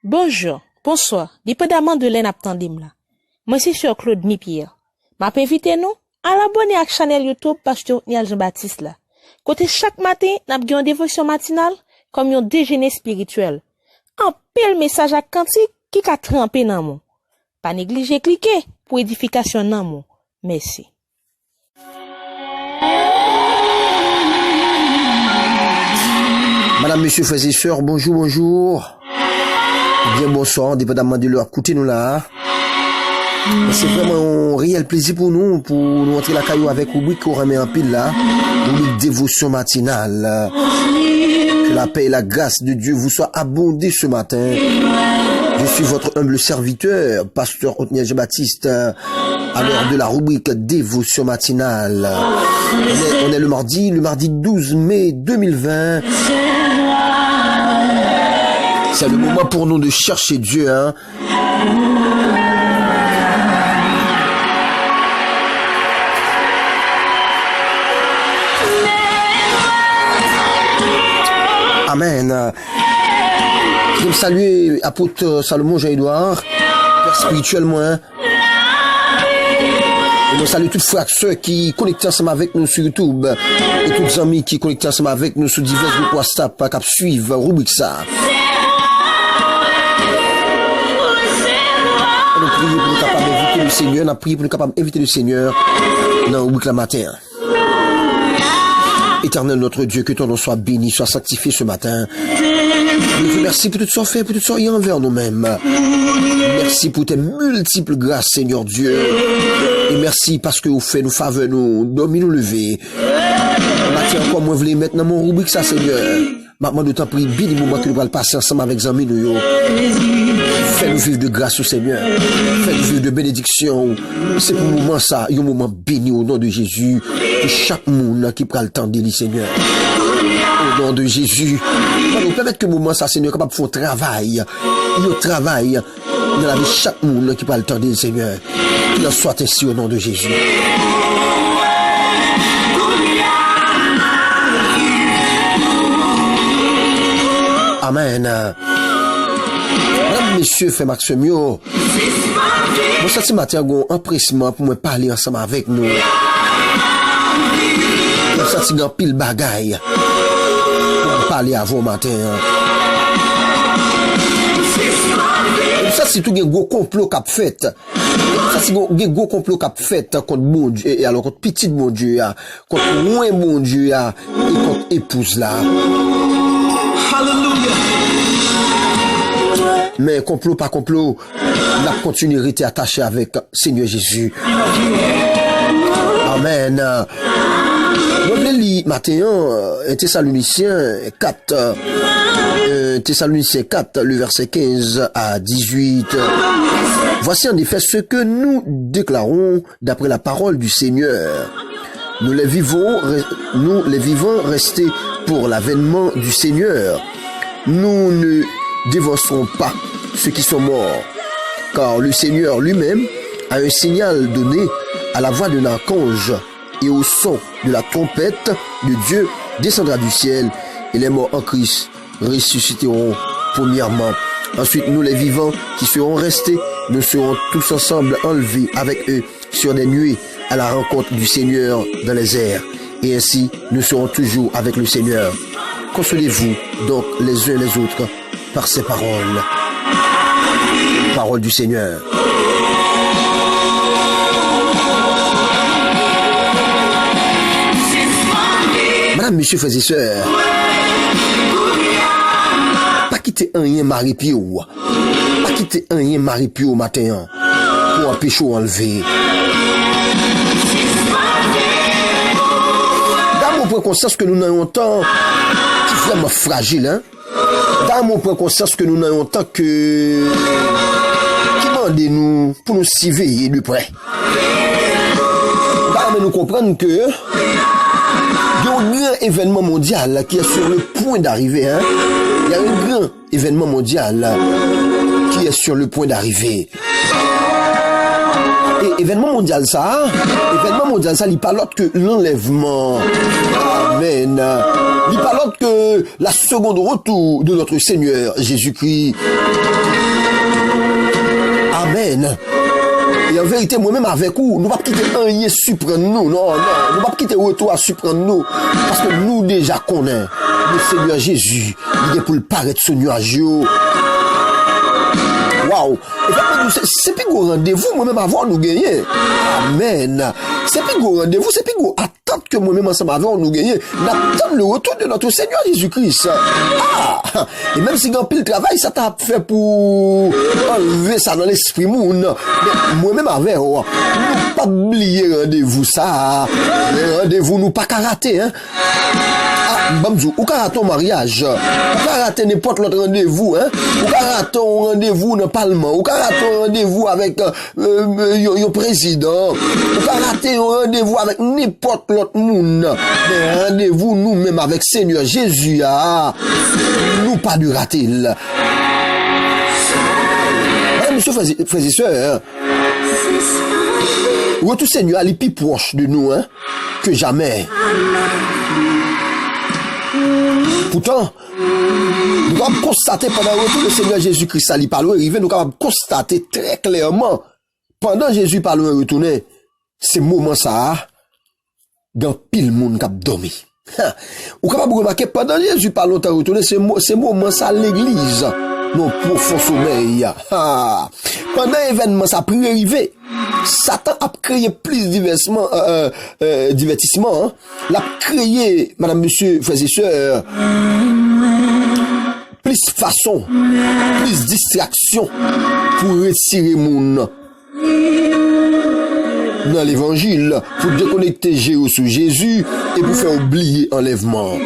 Bonjour, bonsoir, dépendamment de l'en là. Moi c'est sur Claude Nipierre. M'a invité nous à l'abonner à la chaîne YouTube Pasteur Niel Jean-Baptiste là. Côté chaque matin, n'a pas une dévotion matinale comme un déjeuner spirituel. Un pile message à quantique qui a trempé dans mon. Pas négliger cliquer pour édification dans mon. Merci. Madame, monsieur, frères et sœurs, bonjour, bonjour. Bien bonsoir, dépendamment de l'heure. Écoutez-nous là. C'est vraiment un réel plaisir pour nous entrer la caillou avec rubrique qu'on remet en pile là. Rubrique dévotion matinale. Que la paix et la grâce de Dieu vous soient abondées ce matin. Je suis votre humble serviteur, pasteur Niel Jean-Baptiste, à l'heure de la rubrique dévotion matinale. On est le mardi 12 mai 2020. C'est le moment pour nous de chercher Dieu, hein. Amen. Je veux saluer apôtre Salomon Jean-Édouard, père spirituellement, hein. Je salue toutes frères et sœurs qui connectent ensemble avec nous sur YouTube et toutes les amis qui connectent ensemble avec nous sur divers groupes WhatsApp qui suivent rubrique ça. On a prié pour nous capables d'inviter le Seigneur, on a prié pour nous capables d'inviter le Seigneur dans la rubrique la matin. Éternel notre Dieu, que ton nom soit béni, soit sanctifié ce matin. Je te remercie pour tout ce fait, pour tout ce rien envers nous-mêmes. Merci pour tes multiples grâces, Seigneur Dieu. Et merci parce que vous faites nous faveurs, nous dormir, nous lever. Matin encore, moi, je voulais mettre dans mon rubrique ça, Seigneur. Maintenant, de temps pris, bien des moments que nous allons passer ensemble avec les amis, nous. Fais-nous vivre de grâce au Seigneur. Fais-nous vivre de bénédiction. C'est pour le moment ça, un moment béni au nom de Jésus. Et chaque monde qui prend le temps de lire, Seigneur. Au nom de Jésus. Va nous permettre que le moment ça, Seigneur, capable de faire un travail. Un travail dans la vie de chaque monde qui prend le temps de lire, Seigneur. Qu'il en soit ainsi au nom de Jésus. Amen. Madame, messieurs, frère Maximio, moi, ce matin, j'ai un empressement pour me parler ensemble avec nous. Ça, c'est un pile bagaille pour parler à vous matin. Ça, c'est tout un gros complot qu'a fait. Ça, c'est un gros complot qu'a fait contre bon Dieu, et alors contre petit bon Dieu, contre moins bon Dieu, et contre épouse là. Mais complot pas complot, la continuité attachée avec Seigneur Jésus. Amen. Nous allons lire matin Thessaloniciens 4, le verset 15 à 18. Voici en effet ce que nous déclarons d'après la parole du Seigneur. Nous les vivons restés pour l'avènement du Seigneur. Nous ne dévancerons pas ceux qui sont morts, car le Seigneur lui-même a un signal donné à la voix d'un archange et au son de la trompette de Dieu descendra du ciel, et les morts en Christ ressusciteront premièrement. Ensuite, nous les vivants qui serons restés, nous serons tous ensemble enlevés avec eux sur des nuées à la rencontre du Seigneur dans les airs, et ainsi nous serons toujours avec le Seigneur. Consolez-vous donc les uns les autres par ces paroles. Paroles du Seigneur. Madame, monsieur, frères et sœurs, pas quitter un rien mari pio. Pas quitter un rien mari pio matin pour empêcher ou enlever. Dans mon point conscience que nous n'avons tant qui est vraiment fragile, hein. Dans mon point conscience que nous n'avons tant que qui demandez nous pour nous surveiller de près. Bah, mais nous comprenons que il y a un grand événement mondial qui est sur le point d'arriver, hein. Il y a un grand événement mondial qui est sur le point d'arriver. Et événement mondial ça, il parle autre que l'enlèvement. Amen. Il parle autre que la seconde retour de notre Seigneur Jésus-Christ. Amen. Et en vérité, moi-même avec vous, nous ne pouvons pas quitter un lien surprendre nous. Non. Nous ne pouvons pas quitter retour à surprendre nous. Parce que nous déjà connaissons le Seigneur Jésus. Il est pour le paraître ce nuage. Waouh! C'est plus gros rendez-vous, moi-même avant nous gagner. Amen. C'est plus gros rendez-vous, c'est plus gros attente que moi-même ensemble avant nous gagner. N'attend le retour de notre Seigneur Jésus-Christ. Ah! Et même si grand pile travail, ça t'a fait pour enlever ça dans l'esprit moun. Mais moi-même avec, nous pas oublier rendez-vous ça. Les rendez-vous nous pas rater, hein. Bamzou, ou ka raton mariage, ou ka rater n'importe l'autre rendez-vous, hein, ou ka raton rendez-vous dans le Parlement, ou ka raton rendez-vous avec le président, ou ka rater rendez-vous avec n'importe l'autre monde, mais rendez-vous nous-mêmes avec Seigneur Jésus, nous pas du rater. Monsieur frères et sœurs, retour Seigneur, il est plus proche de nous, hein, que jamais. Pourtant, nous avons constaté pendant le retour du Seigneur Jésus-Christ, il parle arrivé, nous avons constaté très clairement, pendant Jésus parle retourner, ces moments ça, dans pile monde qui a dormi. Ou capable de remarquer, pendant Jésus parle retourner, ces moments ça l'église, non profond sommeil. Pendant l'événement ça a arrivé, Satan a créé plus divertissement, hein. L'a créé, madame, monsieur, frères et sœurs, plus façon, plus distraction pour retirer moun dans l'évangile, pour déconnecter Jésus sur Jésus et pour faire oublier enlèvement.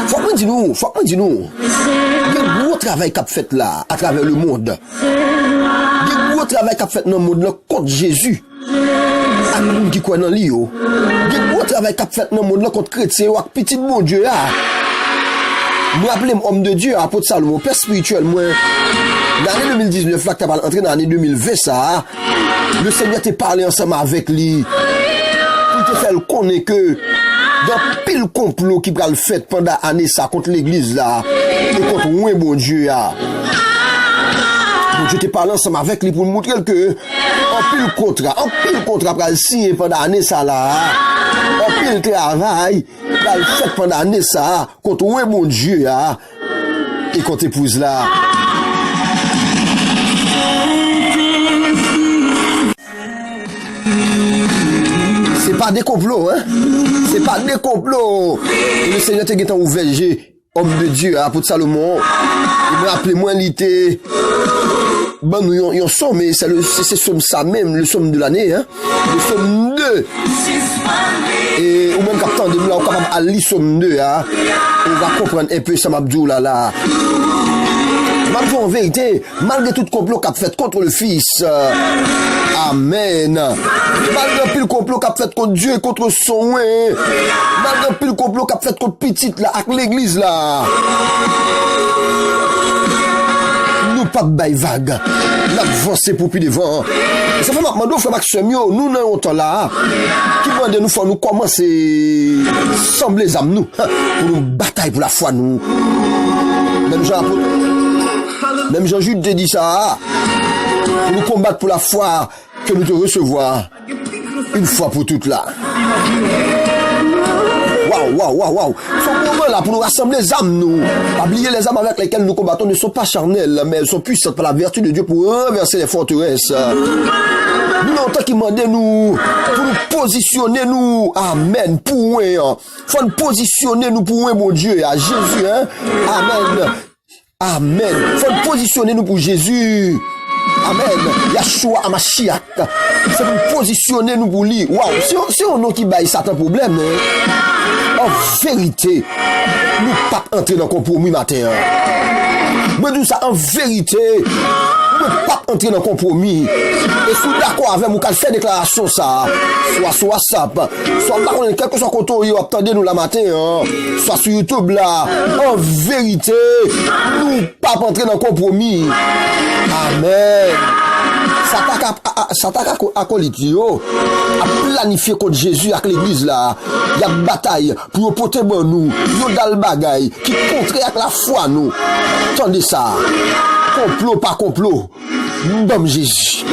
Faut pas dire nous. Il y a un gros travail qu'a fait là, à travers le monde. Il y a un gros travail qu'a fait dans le monde là, contre Jésus. À nous qui croient dans lui. Il y a un gros travail qu'a fait dans le monde là, contre chrétien, ou petit bon Dieu là. Moi, appelez homme de Dieu, apôtre Salomon, père spirituel, moi. L'année 2019, là, que tu vas entrer dans l'année 2020, ça, le Seigneur t'a parlé ensemble avec lui. Pour te faire connaître que, dans pile complot qui va le fait pendant l'année, ça, contre l'église, là, et contre un bon Dieu, là. Donc, je t'ai parlé ensemble avec lui pour me montrer que, en pile contrat, pour le signer pendant l'année, ça, là, en pile travail, va le fait pendant l'année, ça, contre un bon Dieu, là, et contre épouse, là. C'est pas des complots, hein? C'est pas des complots. Et le Seigneur t'a ouvert, homme de Dieu, apôtre Salomon. Il m'a appelé moi l'été. Bon, nous y en sommes, mais c'est somme ça même, le somme de l'année, hein? Le somme 2. Et au même captant de nous, là, on est capable d'aller somme 2, hein? On va comprendre un peu ça, Mabdou, là. Mabdou, en vérité, malgré tout complot qu'a fait contre le Fils, amen. Malgré tout le complot qu'a fait contre Dieu et contre son malgré tout le complot qu'a fait contre petite là, avec l'église là. Nous pas de bail vague. L'avancée pour plus devant. Et ça fait maintenant, frère Maxime, nous n'avons temps là. Qui vont de nous faire nous commencer sembler les âmes nous. Pour nous bataille pour la foi nous. Même Jean-Jude te dit ça. Pour nous combattre pour la foi que nous te recevoir une fois pour toutes là. Waouh. Ce moment là pour nous rassembler les âmes nous. Pas oublier les âmes avec lesquelles nous combattons ne sont pas charnelles, mais elles sont puissantes par la vertu de Dieu pour renverser les forteresses. Nous n'avons pas qui demandé nous pour nous positionner nous. Amen. Pour un. Faut nous positionner nous pour un bon Dieu à Jésus, hein. Amen. Faut nous positionner nous pour Jésus. Amen. Yahshua Hamashiach. C'est pour positionner nous pour lui. Waouh. Si on a qui baille Satan problème, hein? En vérité, nous pas entrer dans le compromis matin. Moi dis ça en vérité. Moi pas entrer dans compromis. Et si d'accord avec moi qu'elle fait déclaration ça, soit sur WhatsApp, soit par contre quelque soit côté yo attendez nous la matin hein, soit sur YouTube là. En vérité, nous pas entrer dans compromis. Amen. S'attaque à Colitio, à planifier contre Jésus avec l'église là. Il y a une bataille pour porter bon nous. Yo dal bagay qui contre avec la foi nous. Attendez ça. Complot pas complot. Bon Jésus.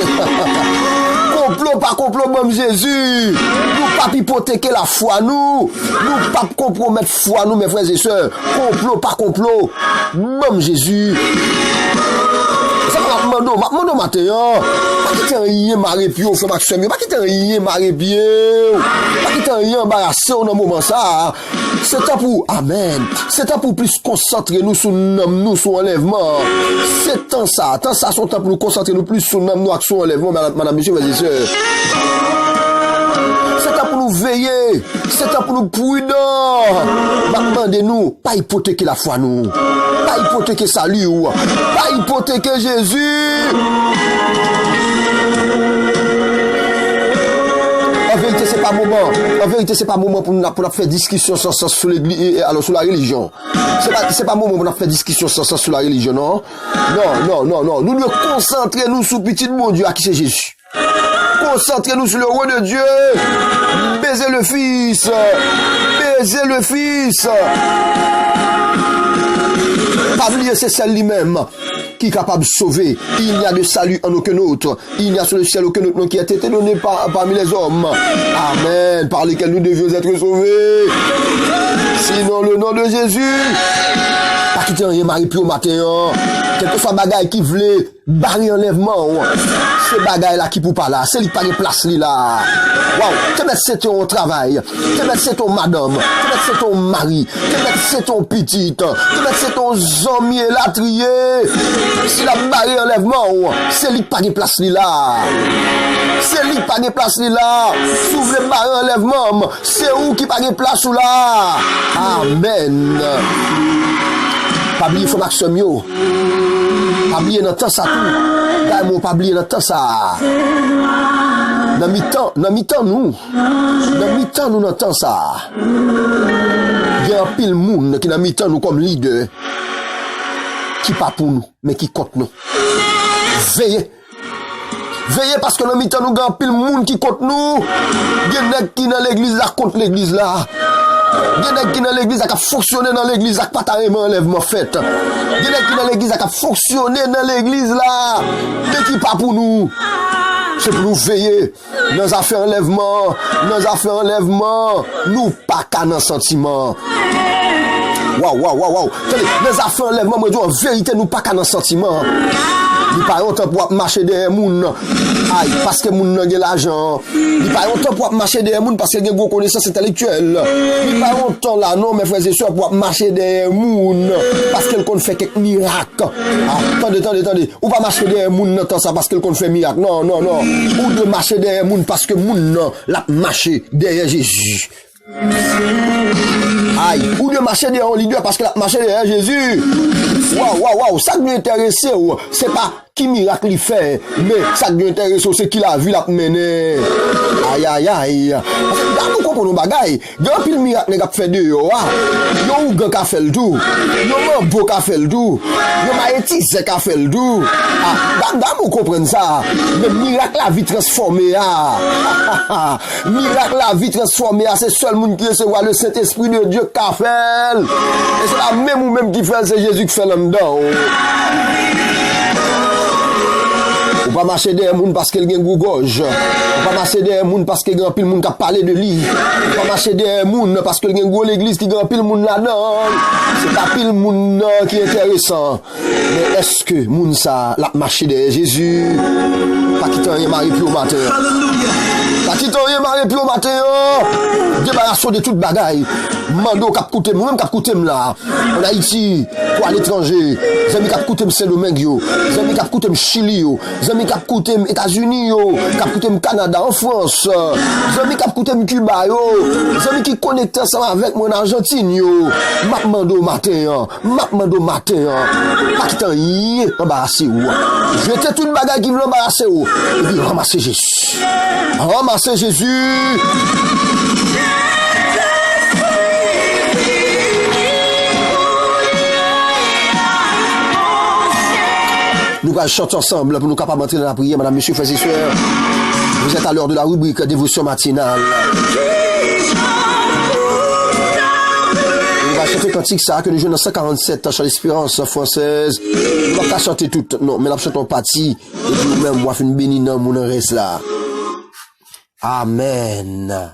Complot pas complot bon Jésus. Nous pas hypothéquer la foi nous. Nous pas compromettre foi nous mes frères et sœurs. Complot pas complot. Bon Jésus. Mando matin, pas quitter rien maré pio, frère Maxime, pas quitter rien maré pio, pas quitter rien embarrassé au moment ça. C'est temps pour amen. C'est temps pour plus concentrer nous sur nous sur enlèvement. C'est temps ça son temps pour nous concentrer nous plus sur nous sur enlèvement madame monsieur frères et sœurs. C'est temps pour nous veiller, c'est temps pour nous prudents. Demandez-nous pas hypothéquer la foi nous. Pas hypothéquer salut, pas hypothéquer Jésus. En vérité, c'est pas moment. En vérité, c'est pas moment pour nous faire discussion sans sens sur l'église, alors sur la religion. C'est pas moment pour nous faire discussion sans sens sur la religion, non? Non. Nous devons concentrer nous sur petit mon Dieu à qui c'est Jésus. Concentrez-nous sur le roi de Dieu. Baisez le Fils. Baisez le Fils. Pas oublier c'est celle lui-même qui est capable de sauver. Il n'y a de salut en aucun autre. Il n'y a sur le ciel aucun autre nom qui a été donné parmi les hommes. Amen. Par lesquels nous devions être sauvés. Sinon le nom de Jésus. Pas quitter rien Marie puis au matin. Quel que soit bagaille qui voulait barrer enlèvement. C'est bagaille là qui pour pas là. C'est lui pas de place là. Waouh. Te mettre c'est ton travail. Te mettre c'est ton madame. Te mettre c'est ton mari. Te mettre c'est ton petit. Te mettre c'est ton zombie la trier. Si la barre enlèvement, c'est lui pas de place là. C'est lui pas de place là. S'ouvre le barre enlèvement, c'est où qui pas de place là. Amen. Pas oublier faut Maxime yo. Pas oublier dans temps ça tout. D'ailleurs pas oublier dans temps ça. Dans mi-temps nous. Dans mi-temps nous dans temps ça. Il y a un pile monde qui dans mi-temps nous comme leader. Qui pas pour nous, mais qui compte nous. Veillez. Veillez parce que dans mi-temps nous avons pile monde qui compte nous. Il y a des qui dans l'église là contre l'église là. Il y a des qui dans l'église qui a fonctionné dans l'église qui pas carrément enlèvement fait. Il y a des qui dans l'église qui a fonctionné dans l'église là. Mais qui pas pour nous. C'est pour nous veiller. Nos affaires enlèvement. Nous pas qu'à nos sentiments. Waouh. Les affaires enlèvement, moi, en vérité, nous pas qu'à nos sentiments. Il pas longtemps pour marcher derrière moun. Aïe, parce que moun n'a l'argent. Il pas longtemps pour marcher derrière moun parce que y a une connaissance intellectuelle. Il pas longtemps là, non, mes frères et sœurs, pour marcher derrière moun parce qu'elle compte fait quelques miracles. Attendez. Ou pas marcher derrière moun dans ça parce qu'elle compte fait miracle. Non. Ou de marcher derrière moun parce que moun l'a marché derrière Jésus. Aïe, ou de marcher derrière un leader parce que la marché derrière Jésus. Waouh, ça qui m'intéresse, c'est pas qui miracle il fait, mais ça qui m'intéresse, c'est qu'il a vu la mener. Aïe. Parce que nous comprenons bagaille. Grand pile miracle n'a fait de yo. Yo ou gan ka fait le tout. Yo mambo ka fait le tout. Yo maïtise ka fait le tout. Nous comprenons ça. Mais miracle la vie transformée. Miracle la vie transformée, c'est seul monde qui recevoir le Saint-Esprit de Dieu qui a fait. Et c'est la même ou même qui fait, c'est Jésus qui fait là-dedans. Ou pas marcher derrière moun parce qu'il y a un gougoge. Ou pas marcher derrière moun parce qu'il y a un pile moun qui a parlé de lui. Ou pas marcher derrière moun parce qu'il y a une grosse église qui a un pile moun là-dedans. C'est pas pile moun qui est intéressant. Mais est-ce que moun ça l'a marché derrière Jésus? Pas quitter rien Marie puis au matin. Pas quitter rien Marie puis au matin. Débarrassons de toute bagaille. Mando kap koute moi même kap koute là. En Haïti, pour à l'étranger, zami kap koute Saint-Domingue yo, zami kap koute Chili yo, zami kap koute États-Unis yo, kap koute Canada en France, zami kap koute Cuba yo, zami qui connecté ensemble avec mon Argentine yo. Mando matin, pas tant y embarrassé ou. Jetez toute bagaille qui veut embarrasser ou. Et puis ramasser Jésus. Ramasser Jésus. Nous allons chanter ensemble pour nous capables d'entrer dans la prière, madame, monsieur, frères et sœurs. Vous êtes à l'heure de la rubrique dévotion matinale. On va chanter cantique ça que nous jouons dans 147 sur l'espérance française. On va pas chanter tout, non, mais nous chantons partie. Et puis nous-mêmes, on va faire une bénie dans mon reste là. Amen.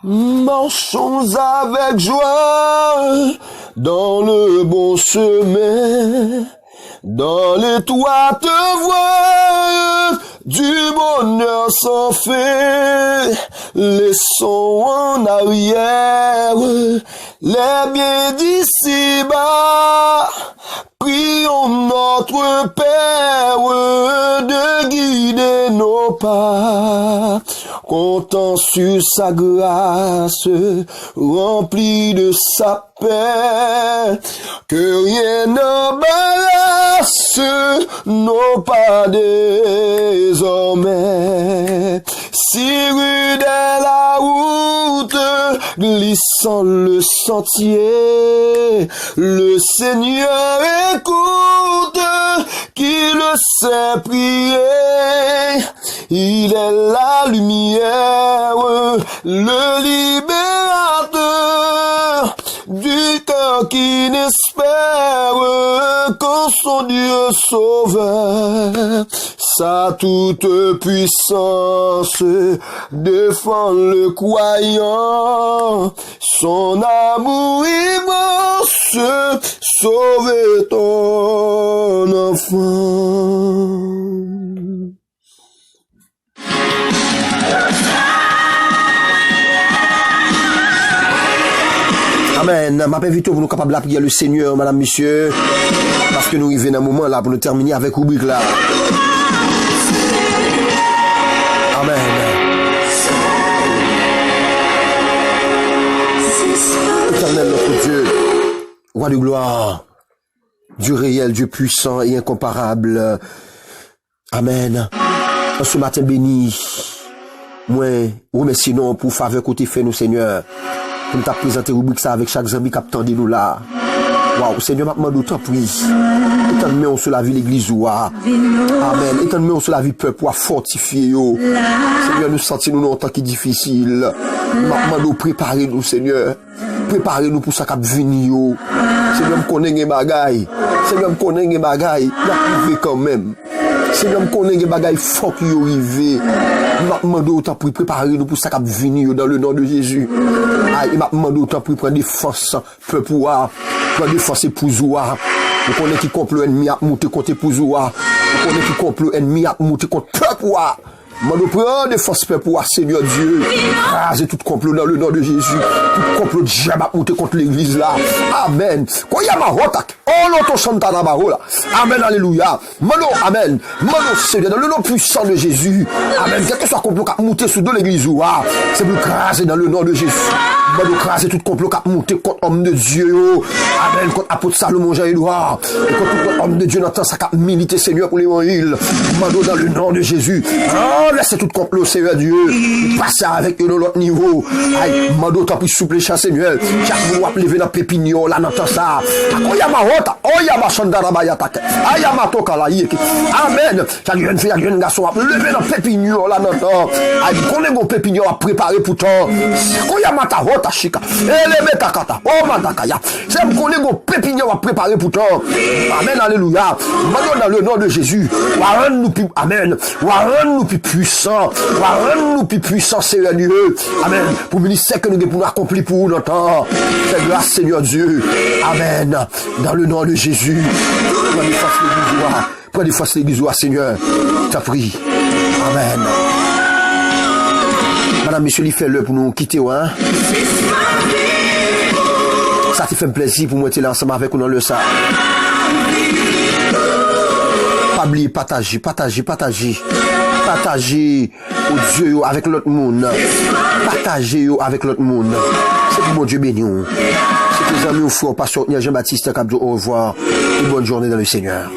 Marchons avec joie dans le bon chemin, dans l'étroite voie du bonheur sans fin. Laissons en arrière les biens d'ici-bas. Prions notre Père de guider nos pas, comptant sur sa grâce, rempli de sa paix, que rien n'embarrasse nos pas désormais. Si rude est la route, glissant le sentier, le Seigneur écoute qui le sait prier. Il est la lumière, le libérateur du cœur qui n'espère qu'en son Dieu sauveur. Sa toute puissance défend le croyant, son amour immense sauve ton enfant. Amen. Ma invité pour nous capables de prier le Seigneur, madame, monsieur, parce que nous arrivons dans un moment là pour nous terminer avec rubrique là. Amen. Éternel notre Dieu, roi de gloire, Dieu réel, Dieu puissant et incomparable. Amen. En ce matin béni, moi, remercie nous pour faveur côté fait nous, Seigneur. Pour nous présenter rubrique ça avec chaque ami qui attend nous là. Waouh, Seigneur, m'a demandé autant pris. Étends-nous sur la vie l'église ouah. Amen. Étends-nous sur la vie peuple ouah fortifié yo. Seigneur, nous sentir nous en temps qui est difficile. M'a demandé préparer nous, Seigneur. Préparez-nous pour ça qui venir yo. Seigneur, me connaît les bagailles. Seigneur, me connaît les bagailles. N'a privé quand même. Seigneur, me connaît les bagailles fort qui arrivé. M'a demandé autant pour préparer nous pour ça qui venir dans le nom de Jésus. Aïe, m'a demandé autant pour prendre défense peuple ouah. Prendre défense épouse ouah. Vous connaissez qui complot ennemi à monter contre épouse ouah. Vous connaissez qui complot ennemi à monter contre peuple ouah. Mando prend défense peuple ouah, Seigneur Dieu. Raser tout complot dans le nom de Jésus. Tout complot diable à monter contre l'église là. Amen. Quoi y a ma rotak. Oh l'auto chanta na barola. Amen, alléluia. Mano, amen. Mano, Seigneur, dans le nom puissant de Jésus. Amen. Quel que soit complot qui a monté sous de l'église ouah. C'est pour craser dans le nom de Jésus. Mano, craser tout complot qui a monté contre homme de Dieu. Amen. Contre apôtre Salomon Jean-Édouard. Et contre tout homme de Dieu dans ça qui a milité, Seigneur, pour l'évangile. Mano, dans le nom de Jésus. Oh, laissez tout complot, Seigneur Dieu. Passez avec eux dans l'autre niveau. Aïe, Mano, t'as pris souple, Seigneur. Chaque vous lever dans Pépignon, là, dans ça. Akoyama hota, oyama chandarabaya take. Ayama toka la yeke. Amen. Chaque jeune fille, chaque jeune garçon, lever dans Pépignon, là, dans ça. Aïe, qu'on est bon Pépignon à préparer pour toi. Akoyama ta hota, chika. Elebe takata. Oh, matakaya. C'est qu'on est bon Pépignon à préparer pour toi. Amen, alléluia. Maintenant, dans le nom de Jésus. Warren nous plus, amen. Warren nous plus puissant. Warren nous plus puissant, Seigneur Dieu. Amen. Pour le ministère que nous devons accomplir pour nous, notre fais grâce, Seigneur Dieu. Amen. Dans le nom de Jésus. Prends des forces l'église. Prends des forces l'église, Seigneur. T'as pris. Amen. Madame, monsieur, il fait l'heure pour nous quitter, hein. Ça te fait plaisir pour moi être là ensemble avec nous dans le ça. Pas oublier, partager au Dieu avec l'autre monde. Partager avec l'autre monde. C'est pour mon Dieu béni. C'est tes amis au frère, pasteur Jean-Baptiste Capdo, au revoir. Une bonne journée dans le Seigneur.